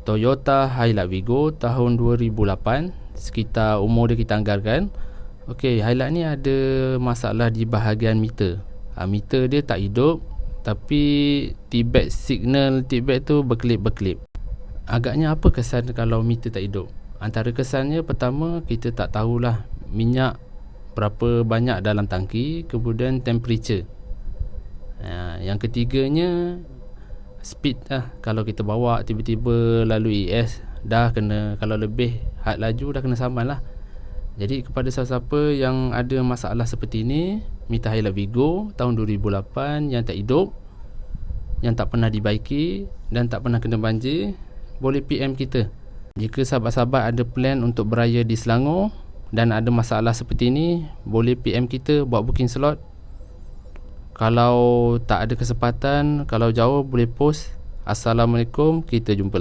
Toyota Hilux Vigo tahun 2008. Sekitar umur dia kita anggarkan. Okey, Hilux ni ada masalah di bahagian meter. Meter dia tak hidup, tapi T-back signal T-back tu berkelip-berkelip. Agaknya apa kesan kalau meter tak hidup? Antara kesannya, pertama, kita tak tahulah minyak berapa banyak dalam tangki, kemudian temperature. Yang ketiganya, speed lah. Kalau kita bawa tiba-tiba lalu ES, dah kena, kalau lebih had laju dah kena saman lah. Jadi kepada siapa-siapa yang ada masalah seperti ini, meter Hilux Vigo tahun 2008 yang tak hidup, yang tak pernah dibaiki dan tak pernah kena banjir, boleh PM kita. Jika sahabat-sahabat ada plan untuk beraya di Selangor dan ada masalah seperti ini, boleh PM kita buat booking slot. Kalau tak ada kesempatan, kalau jauh boleh post. Assalamualaikum, kita jumpa lagi.